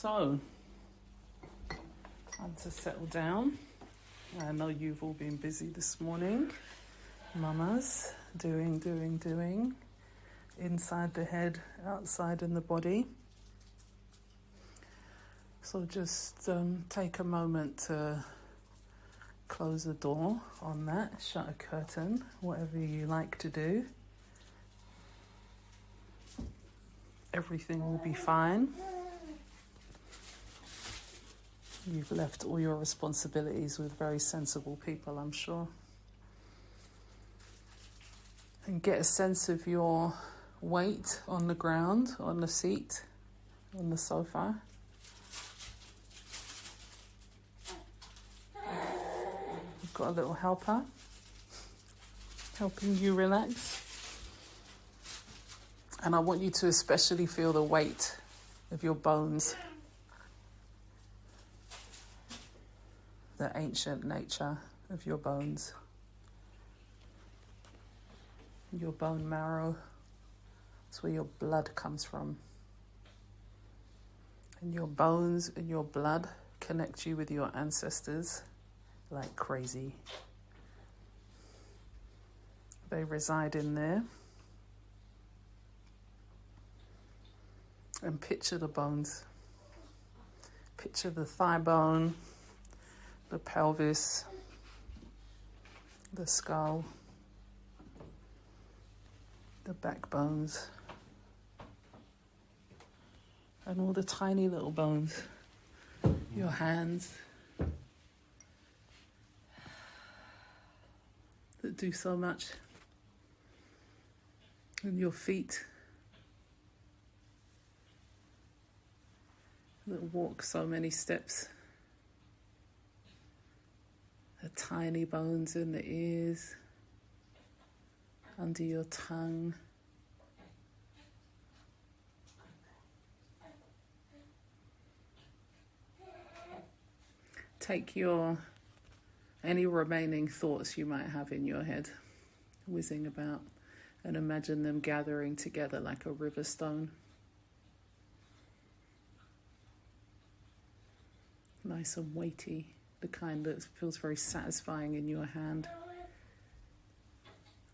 So, time to settle down. I know you've all been busy this morning. Mamas, doing. Inside the head, outside in the body. So just take a moment to close the door on that, shut a curtain, whatever you like to do. Everything will be fine. You've left all your responsibilities with very sensible people, I'm sure. And get a sense of your weight on the ground, on the seat, on the sofa. You've got a little helper helping you relax. And I want you to especially feel the weight of your bones. The ancient nature of your bones. Your bone marrow. It's where your blood comes from. And your bones and your blood connect you with your ancestors like crazy. They reside in there. And picture the bones. Picture the thigh bone, the pelvis, the skull, the backbones, and all the tiny little bones, your hands that do so much, and your feet that walk so many steps. The tiny bones in the ears, under your tongue. Take any remaining thoughts you might have in your head, whizzing about, and imagine them gathering together like a river stone. Nice and weighty, the kind that feels very satisfying in your hand.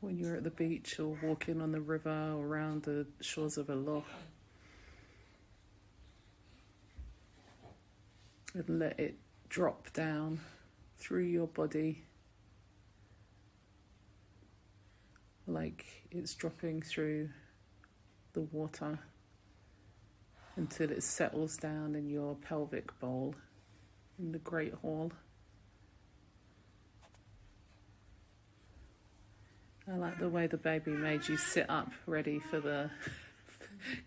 When you're at the beach or walking on the river or around the shores of a loch. And let it drop down through your body like it's dropping through the water until it settles down in your pelvic bowl in the Great Hall. I like the way the baby made you sit up ready for the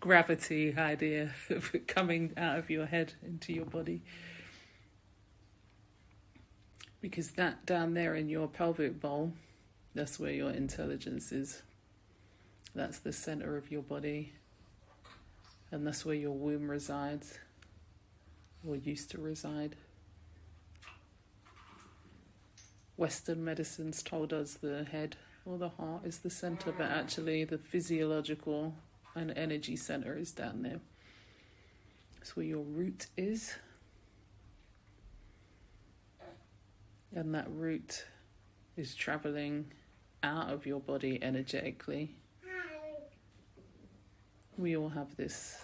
gravity idea of it coming out of your head into your body. Because that down there in your pelvic bowl, that's where your intelligence is. That's the center of your body. And that's where your womb resides, or used to reside. Western medicine's told us the head or the heart is the center, but actually the physiological and energy center is down there. That's where your root is. And that root is traveling out of your body energetically. We all have this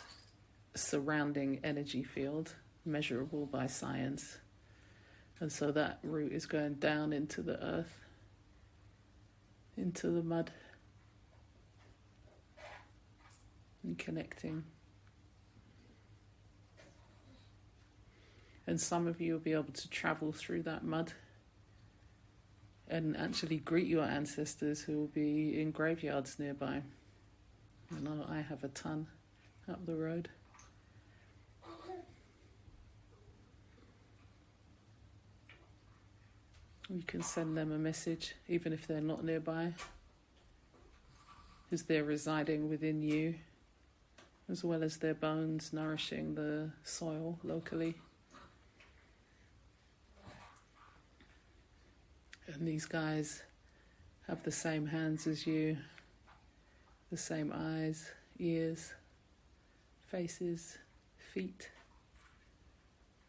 surrounding energy field, measurable by science. And so that root is going down into the earth, into the mud, and connecting. And some of you will be able to travel through that mud and actually greet your ancestors who will be in graveyards nearby. I know I have a ton up the road. You can send them a message, even if they're not nearby, because they're residing within you, as well as their bones nourishing the soil locally. And these guys have the same hands as you, the same eyes, ears, faces, feet,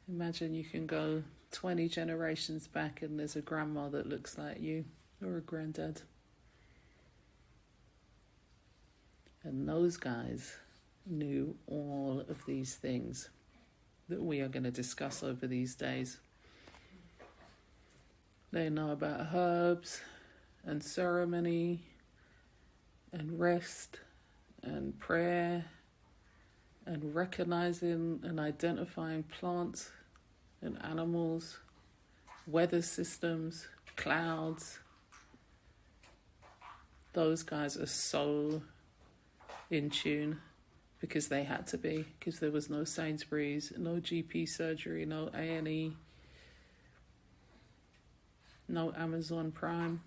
Imagine you can go 20 generations back and there's a grandma that looks like you, or a granddad. And those guys knew all of these things that we are going to discuss over these days. They know about herbs and ceremony and rest and prayer and recognizing and identifying plants and animals, weather systems, clouds. Those guys are so in tune because they had to be, because there was no Sainsbury's, no GP surgery, no A&E, no Amazon Prime.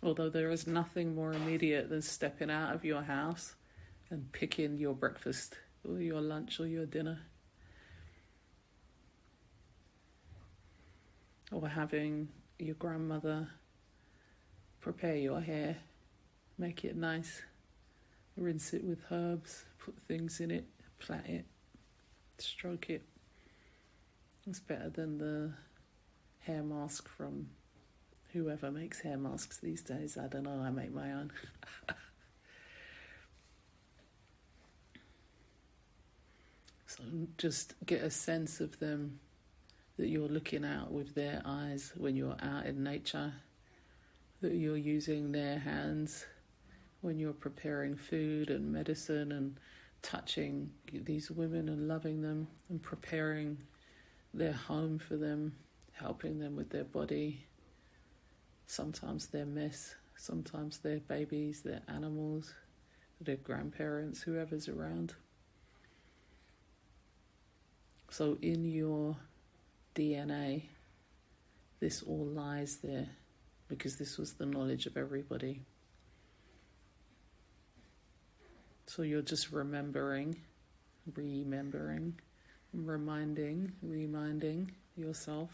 Although there is nothing more immediate than stepping out of your house and picking your breakfast or your lunch or your dinner. Or having your grandmother prepare your hair, make it nice, rinse it with herbs, put things in it, plait it, stroke it. It's better than the hair mask from whoever makes hair masks these days. I don't know, I make my own. So just get a sense of them, that you're looking out with their eyes when you're out in nature, that you're using their hands when you're preparing food and medicine and touching these women and loving them and preparing their home for them, helping them with their body. Sometimes their mess, sometimes their babies, their animals, their grandparents, whoever's around. So in your DNA, this all lies there because this was the knowledge of everybody. So you're just remembering, reminding yourself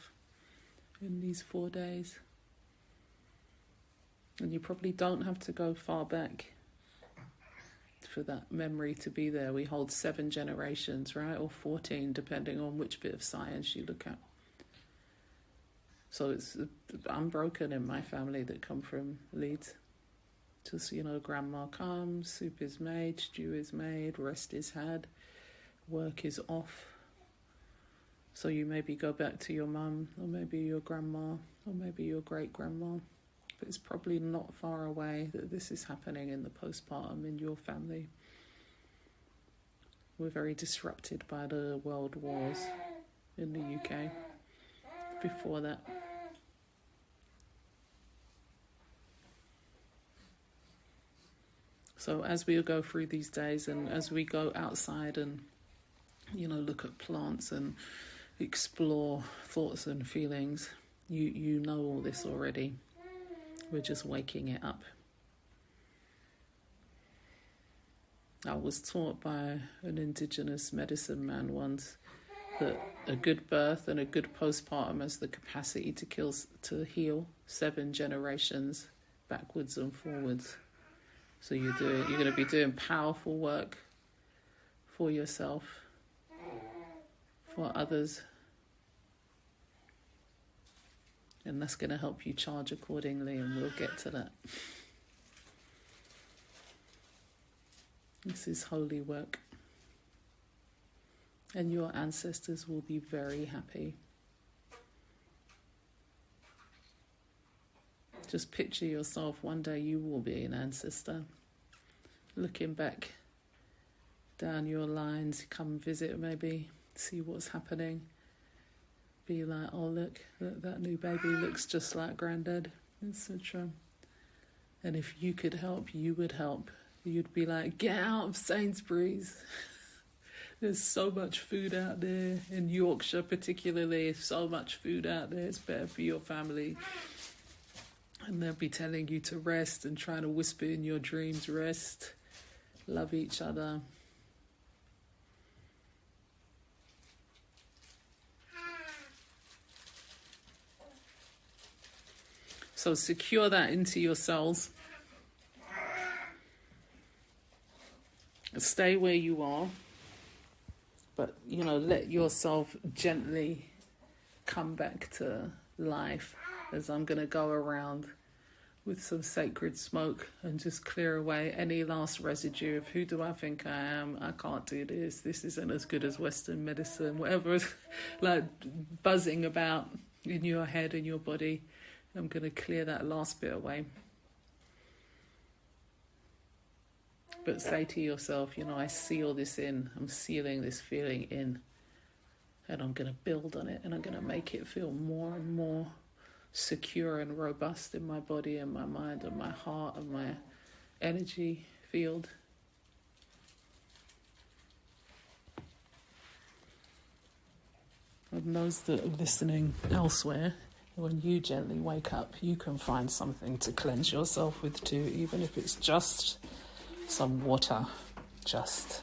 in these 4 days. And you probably don't have to go far back for that memory to be there. We hold 7 generations, right? Or 14, depending on which bit of science you look at. So it's unbroken in my family that come from Leeds. Just, grandma comes, soup is made, stew is made, rest is had, work is off. So you maybe go back to your mum, or maybe your grandma, or maybe your great-grandma. But it's probably not far away that this is happening in the postpartum in your family. We're very disrupted by the world wars in the UK before that. So as we go through these days and as we go outside and, look at plants and explore thoughts and feelings, you know all this already. We're just waking it up. I was taught by an indigenous medicine man once that a good birth and a good postpartum has the capacity to heal 7 generations backwards and forwards. So you're going to be doing powerful work for yourself, for others. And that's going to help you charge accordingly, and we'll get to that. This is holy work. And your ancestors will be very happy. Just picture yourself, one day you will be an ancestor. Looking back down your lines, come visit maybe, see what's happening. Be like, oh look, that new baby looks just like Granddad, etc. And if you could help, you would help. You'd be like, get out of Sainsbury's. There's so much food out there. In Yorkshire particularly, so much food out there. It's better for your family. And they'll be telling you to rest and trying to whisper in your dreams, rest, love each other. So secure that into your cells. Stay where you are. But, let yourself gently come back to life as I'm going to go around with some sacred smoke and just clear away any last residue of who do I think I am? I can't do this. This isn't as good as Western medicine. Whatever is like buzzing about in your head and your body, I'm going to clear that last bit away. But say to yourself, I seal this in. I'm sealing this feeling in. And I'm going to build on it. And I'm going to make it feel more and more secure and robust in my body and my mind and my heart and my energy field. And those that are listening elsewhere, when you gently wake up, you can find something to cleanse yourself with too, even if it's just some water, just